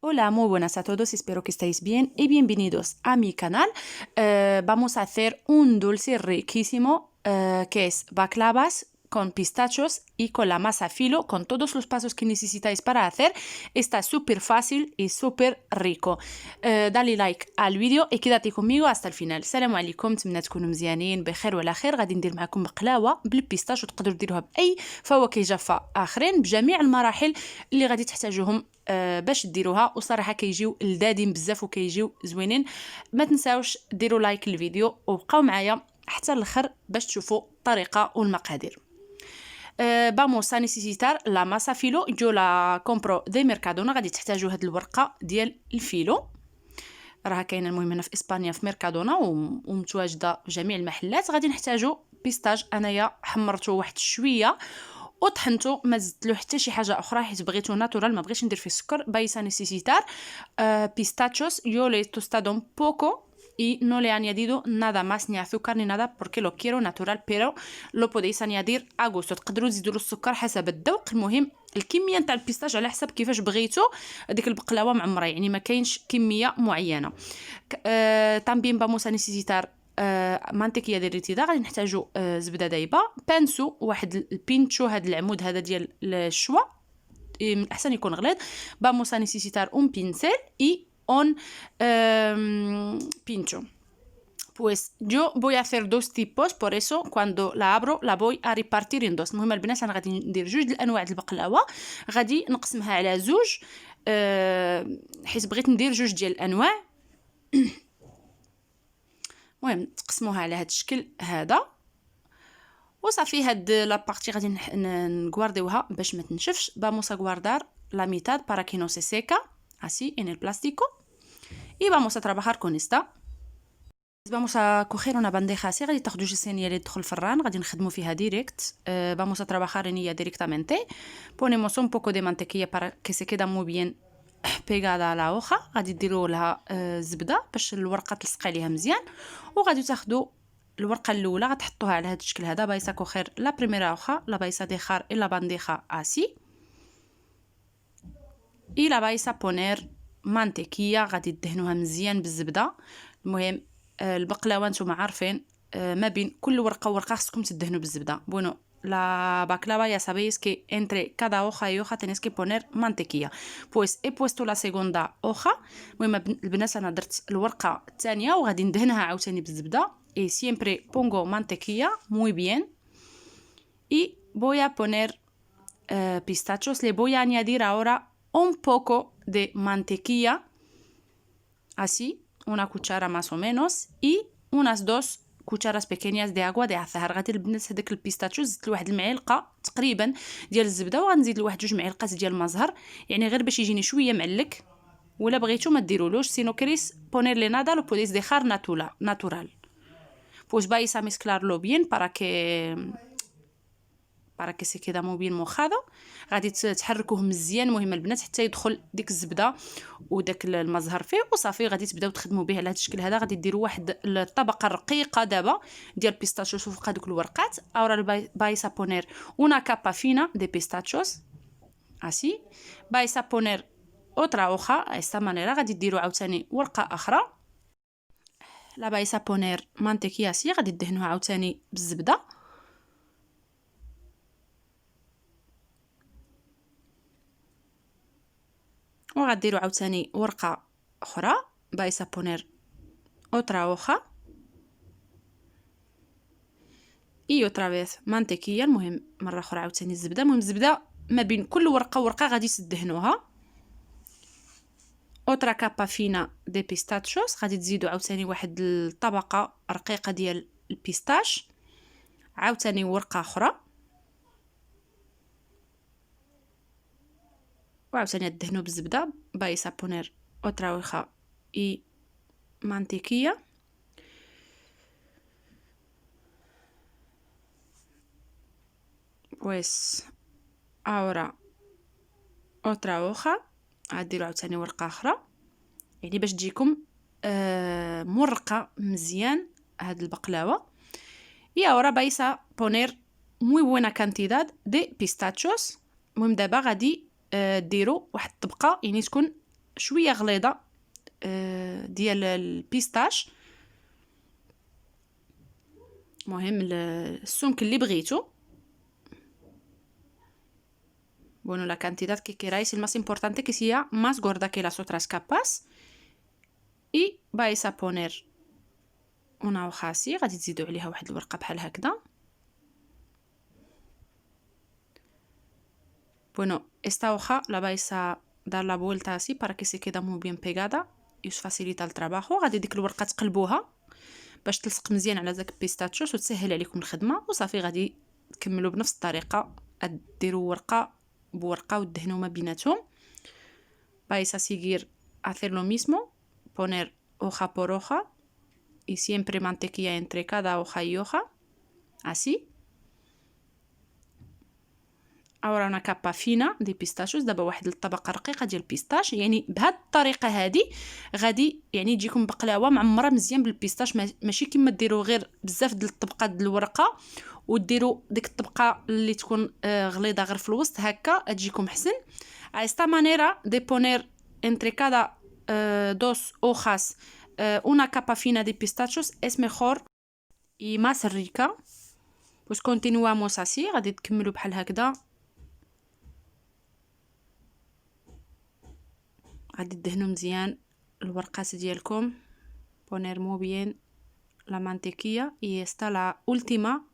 Hola, muy buenas a todos, espero que estéis bien y bienvenidos a mi canal. Vamos a hacer un dulce riquísimo que es baklavas con pistachos y con la masa filo, con todos los pasos que necesitáis para hacer. Está súper fácil y súper rico. dale like al vídeo y quédate conmigo hasta el final. السلام عليكم، نتمنى تكونوا مزيانين بخير وعلى خير. غادي ندير معكم بقلاوه بالبيستاش، وتقدروا ديروها باي فواكه جافه اخرين بجميع المراحل اللي غادي تحتاجوهم باش ديروها. وصراحه كيجيو لذاذين بزاف وكيجيو زوينين. ما تنساوش ديروا لايك للفيديو وبقاو معايا حتى الاخر باش تشوفوا الطريقه والمقادير. vamos a necesitar la masa filo. yo la compro de Mercadona. غادي تحتاجوا هاد الورقه ديال الفيلو، راها كاينه المهم هنا في اسبانيا في ميركادونا ومتواجده في جميع المحلات. غادي نحتاجوا بيستاج، انايا حمرته واحد شويه وطحنته، ما زدتلو حتى شي حاجه اخرى حيت بغيتو ناتورال، ما بغيتش ندير فيه السكر. vais a necesitar pistachos. yo le he tostado un poco y no le he añadido nada más ni azúcar ni nada porque lo quiero natural, pero lo podéis añadir a gusto. تقدروا تزيدوا السكر حسب الذوق. المهم الكميه نتاع البيستاج على حسب كيفاش بغيتو ديك البقلاوه معمره، يعني ما كاينش كميه معينه. también vamos a necesitar مانتيكيا ديريتيدا. غادي نحتاجو زبده دايبه، بانسو، واحد البينتشو، هذا العمود هذا ديال الشوا من الاحسن يكون غليظ. vamos a necesitar un pincel y un pincho. Pues yo voy a hacer dos tipos, por eso cuando la abro la voy a repartir en dos. المهم البنات انا غادي ندير جوج الانواع د البقلاوه، غادي نقسمها على زوج حيت بغيت ندير جوج ديال الانواع. المهم تقسموها على هذا الشكل هذا وصافي. هاد لابارتي غادي نغوارديوها باش ما تنشفش. vamos a guardar la mitad para que no se seca así en el plástico y vamos a trabajar con esta. vamos a coger una bandeja así. غادي تاخذوا شي صينيه اللي تدخل الفران، غادي نخدموا فيها ديريكت. vamos a trabajar en ella directamente. ponemos un poco de mantequilla para que se quede muy bien pegada a la hoja. غادي ديروا لها زبده باش الورقه تلصق عليها مزيان، وغادي تاخذوا الورقه الاولى غتحطوها على هذا الشكل هذا. vais a coger la primera hoja, la vais a dejar en la bandeja así y la vais a poner mantequilla. غادي تدهنوها مزيان بالزبده. المهم البقلاوه نتوما عارفين ما بين كل ورقه وورقه خصكم تدهنوا بالزبده. bueno la baklava ya sabéis que entre cada hoja y hoja tenéis que poner mantequilla. pues he puesto la segunda hoja. المهم البنات انا درت الورقه الثانيه وغادي ندهنها عاوتاني بالزبده. y siempre pongo mantequilla muy bien y voy a poner pistachos. le voy a añadir ahora un poco de mantequilla así, una cuchara más o menos, y unas 2 cucharas pequeñas de agua de azahar. غادي البنات هذاك البيستاشو زدت له واحد المعلقه تقريبا ديال الزبده، وغنزيد له واحد 2 معالق ديال المزهر، يعني غير باش يجيني شويه معلك. ولا بغيتو ما ديرولوش، سينو كريس ponerle nada, lo podéis dejar natural. pues vais a mezclarlo bien para que se quede muy bien mojado. غادي تحركوه مزيان المهم البنات حتى يدخل ديك الزبده وداك المزهر فيه وصافي. غادي تبداو تخدموا به على هذا الشكل هذا. غادي ديروا واحد الطبقه رقيقه دابا ديال بيستاشيوس فوق هذوك الورقات. ahora vais a poner una capa fina de pistachos así. vais a poner otra hoja de esta manera. غادي ديروا عاوتاني ورقه اخرى. la vais a poner mantequilla así. غادي تدهنوها عاوتاني بالزبده. وغاديروا عاوتاني ورقه اخرى. vais a poner otra hoja y otra vez mantequilla. المهم مره اخرى عاوتاني الزبده. المهم الزبده ما بين كل ورقه وورقه غادي تدهنوها. otra capa fina de pistachos. غادي تزيدوا عاوتاني واحد الطبقه رقيقه ديال البيستاش. عاوتاني ورقه اخرى وعاوتاني تدهنوا بالزبده. vais a poner otra hoja y mantequilla. pues ahora otra hoja. غاديروا عاوتاني ورقه اخرى يعني باش تجيكم مرقه مزيان هاد البقلاوه. y ahora vais a poner muy buena cantidad de pistachos. المهم دابا غادي ديروا واحد الطبقه يعني تكون شويه غليظه ديال البيستاش، مهم السمك اللي بغيتو. Bueno, la cantidad que queráis, el más importante que sea más gorda que las otras capas. Y vais a poner una hoja así، غادي تزيدوا عليها واحد الورقه بحال هكذا. Bueno, esta hoja la vais a dar la vuelta así para que se quede muy bien pegada y os facilita el trabajo. غادي ديك الورقه تقلبوها باش تلصق مزيان على داك البيستاتشوس وتسهل عليكم الخدمه. وصافي غادي تكملوا بنفس الطريقه، ديروا ورقه بورقه ودهنوا ما بيناتهم. vais a seguir hacer lo mismo, poner hoja por hoja y siempre mantequilla entre cada hoja y hoja, así. Ahora una capa fina de pistachos، دابا واحد الطبقه رقيقه ديال البيستاش. يعني بهاد الطريقه هذه غادي يعني تجيكم بقلاوه معمره مزيان بالبيستاش، ماشي كما ديروا غير بزاف ديال الطبقات ديال الورقه وديروا ديك الطبقه اللي تكون غليظه غير في الوسط، هكا تجيكم حسن. A esta manera de poner entre cada dos hojas una capa fina de pistachos es mejor y más rica. Pues continuamos así. غادي تكملوا بحال هكذا. غادي تدهنوا مزيان الورقات ديالكم. poner muy bien la mantequilla y esta la última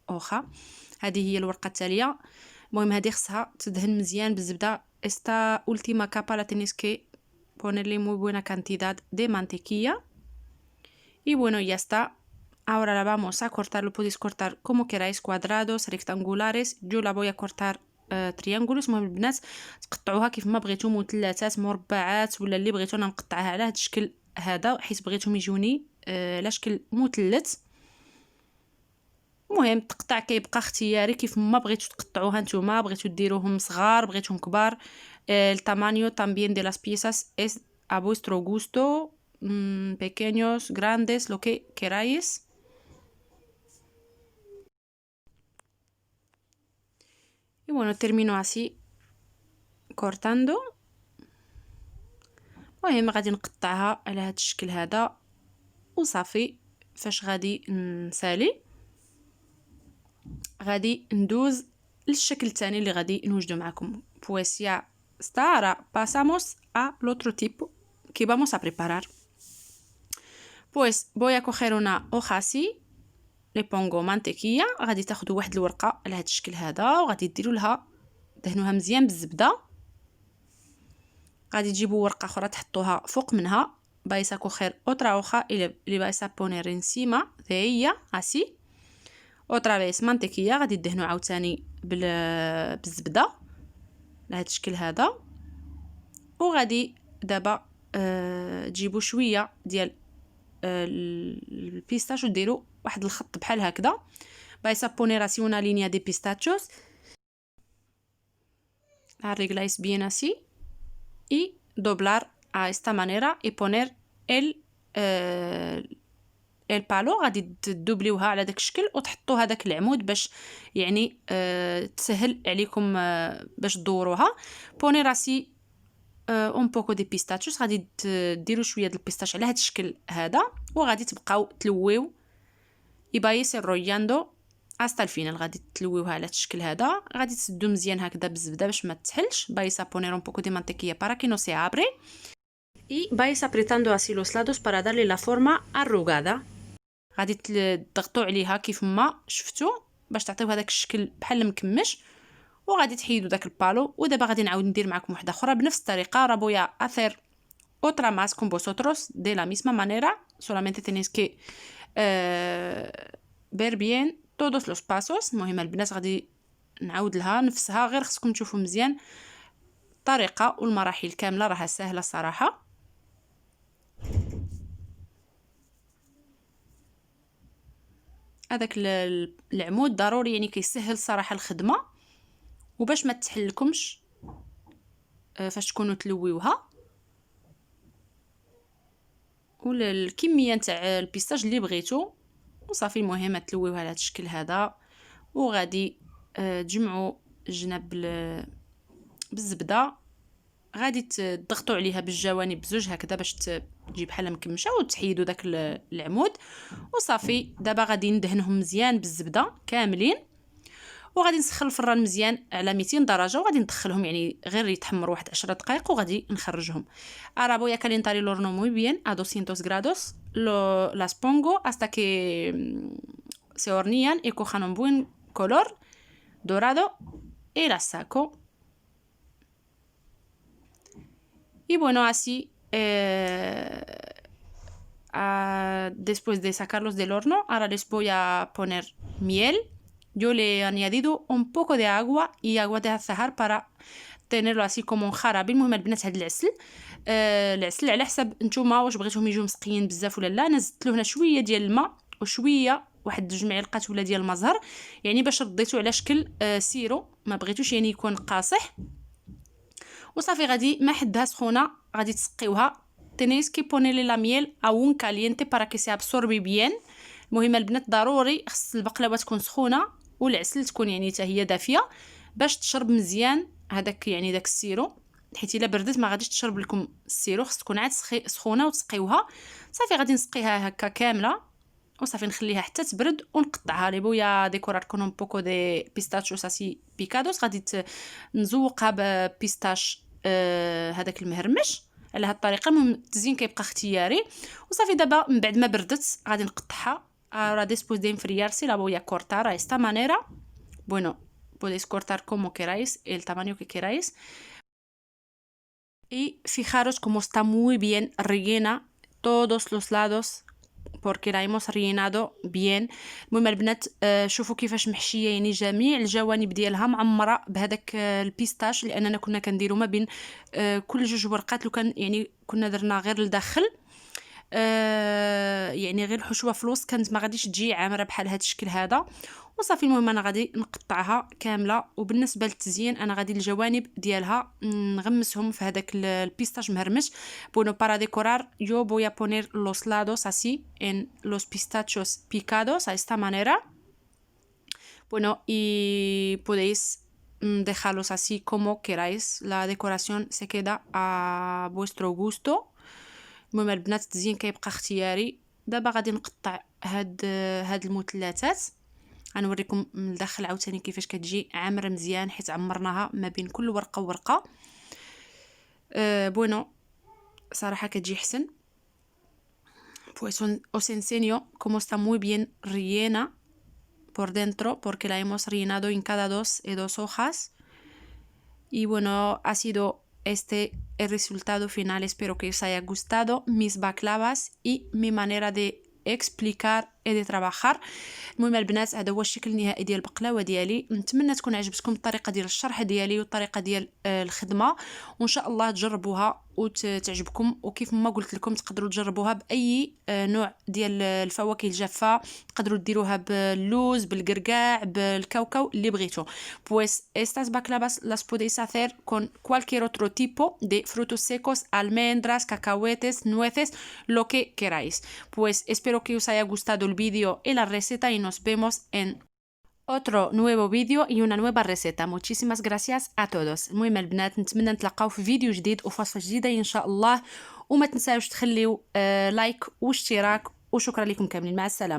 hoja. هذه هي الورقه التاليه. المهم هذه خصها تدهن مزيان بالزبده. esta última capa la tenéis que ponerle muy buena cantidad de mantequilla. Y bueno, ya está. Ahora la vamos a cortar. Lo podéis cortar como queráis, cuadrados, rectangulares. Yo la voy a cortar triángulos. المهم البنات تقطعوها كيف ما بغيتو، مثلثات، مربعات، ولا اللي بغيتو. انا نقطعها على هذا الشكل هذا حيت بغيتهم يجوني على شكل مثلث. المهم التقطاع كيبقى اختياري كيف ما بغيتو تقطعوها نتوما، بغيتو ديروهم صغار، بغيتوهم كبار. el tamaño también de las piezas es a vuestro gusto, pequeños, grandes, lo que queráis. Y bueno, termino así cortando. المهم غادي نقطعها على هذا الشكل هذا وصافي. فاش غادي نسالي غادي ندوز للشكل الثاني اللي غادي نوجدو معكم. Pues ya está, ahora pasamos al otro tipo que vamos a preparar. Pues voy a coger una hoja así, le pongo mantequilla. غادي تاخذوا واحد الورقه على هذا الشكل هذا وغادي ديروا لها دهنوها مزيان بالزبده. غادي تجيبوا ورقه اخرى تحطوها فوق منها. vais a coger otra hoja y le vais a poner encima de ella así. otra vez mantequilla. غادي تدهنوا عاوتاني بالزبده لهذا الشكل هذا. وغادي دابا تجيبوا شويه ديال البيستاش وديروا واحد الخط بحال هكذا. vais a poner así una línea de pistachos. arregláis bien así y doblar a esta manera y poner البالو. غادي تدوبليوها على داك الشكل وتحطوا هذاك العمود باش يعني تسهل عليكم باش تدوروها. poner así un poco de pistachos. غادي ديروا شويه ديال البيستاش على هذا الشكل هذا وغادي تبقاو تلويو y vais enrollando hasta el final. غادي تلويوها على هذا الشكل هذا. غادي تسدوا مزيان هكذا بالزبده باش ما تسحلش. vais a poner un poco de mantequilla para que no se abre y vais apretando así los lados para darle la forma arrugada. غادي تضغطوا عليها كيف ما شفتوا باش تعطيو هذاك الشكل بحال المكمش. وغادي تحيدوا داك البالو. ودابا غادي نعاود ندير معكم واحده اخرى بنفس الطريقه. را voy a hacer otra más con vosotros de la misma manera. solamente tenéis que ver bien todos los pasos. المهم البنات غادي نعاود لها نفسها، غير خصكم تشوفوا مزيان الطريقه والمراحل كامله، راها سهله الصراحه. هذاك العمود ضروري يعني كيسهل صراحه الخدمه وباش ما تحلكمش فاش تكونوا تلويوها. والكميه نتاع البيستاج اللي بغيتو وصافي. المهم تلويوها على هذا الشكل هذا وغادي تجمعوا الجناب بالزبده. غادي تضغطوا عليها بالجوانب بزوج هكذا باش تجي بحال مكمشه وتحيدوا داك العمود وصافي. دابا غادي ندهنهم مزيان بالزبده كاملين وغادي نسخن الفران مزيان على 200 درجه وغادي ندخلهم يعني غير يتحمروا واحد 10 دقائق وغادي نخرجهم. Ahora voy a calentar el horno muy bien a 200 grados. Las pongo hasta que se hornean y cojan un buen color dorado y las saco. Y bueno, así después de sacarlos del horno, ahora les voy a poner miel. Yo le he añadido un poco de agua y agua de azahar para tenerlo así como un jarabe. المهم البنات هاد العسل على حسب نتوما واش بغيتوهم يجيو مسقيين بزاف ولا لا. نزلت له هنا شويه ديال الماء وشويه واحد 2 معلقات ولا ديال المزهر يعني باش رديتو على شكل سيرو، ما بغيتوش يعني يكون قاصح. وصافي غادي ما حدها سخونه غادي تسقيوها. tenéis que ponerle la miel aún caliente para que se absorbe bien. المهم البنات ضروري خص البقلاوه تكون سخونه والعسل تكون يعني حتى هي دافيه باش تشرب مزيان هذاك يعني داك السيرو، حيت الا بردت ما غاديش تشرب لكم السيرو. خص تكون عاد سخونه وتسقيوها. صافي غادي نسقيها هكا كامله وصافي نخليها حتى تبرد ونقطعها. لي بويا ديكورار كون un poco de pistachos así picados. غادي نزوقها ببيستاش هذاك المهرمش على هاد الطريقه. المهم التزيين كيبقى اختياري. وصافي دابا من بعد ما بردت غادي نقطعها. Ahora después de enfriarse la voy a cortar a esta manera. Bueno, podéis cortar como queráis, el tamaño que queráis. Y fijaros cómo está muy bien rellena todos los lados porque la hemos rellenado bien. المهم البنات شوفوا كيفاش محشيه يعني جميع الجوانب ديالها معمره بهذاك البيستاش لاننا كنا كنديروا ما بين كل جوج ورقات. لو كان يعني كنا درنا غير لداخل يعني غير الحشوه في الوسط كانت ما غاديش تجي عامره بحال هذا الشكل هذا. وصافي المهم انا غادي نقطعها كامله. وبالنسبه للتزيين انا غادي الجوانب ديالها نغمسهم في هذاك البيستاش مهرمش. Bueno, para decorar yo voy a poner los lados así en los pistachos picados a esta manera. Bueno, y podéis dejarlos así como queráis. La decoración se queda a vuestro gusto. المهم البنات التزيين كيبقى اختياري. دابا غادي نقطع هاد المثلثات. غنوريكم من الداخل عاوتاني كيفاش كتجي عامره مزيان حيت عمرناها ما بين كل ورقه وورقه. bueno صراحه كتجي حسن. pues os enseño cómo está muy bien rellena por dentro porque la hemos rellenado en cada dos hojas. y bueno, ha sido este el resultado final. Espero que os haya gustado mis baklavas y mi manera de explicar et de trabajar. المهم البنات هذا هو الشكل النهائي ديال البقلاوه ديالي. نتمنى تكون عجبتكم الطريقه ديال الشرح ديالي والطريقه ديال الخدمه وان شاء الله تجربوها وتعجبكم. وكيف ما قلت لكم تقدروا تجربوها باي نوع ديال الفواكه الجافه. تقدروا ديروها باللوز بالقرقاع بالكاوكاو اللي بغيتو. pues estas baklavas las podéis hacer con cualquier otro tipo de frutos secos, almendras, cacahuetes, nueces, lo que queráis. pues espero que os haya gustado el vídeo y la receta y nos vemos en otro nuevo vídeo y una nueva receta. Muchísimas gracias a todos. المهم البنات نتمنى نتلاقاو في فيديو جديد وفصفه جديده ان شاء الله. وما تنساوش تخليو لايك واشتراك وشكرا لكم كاملين. مع السلامه.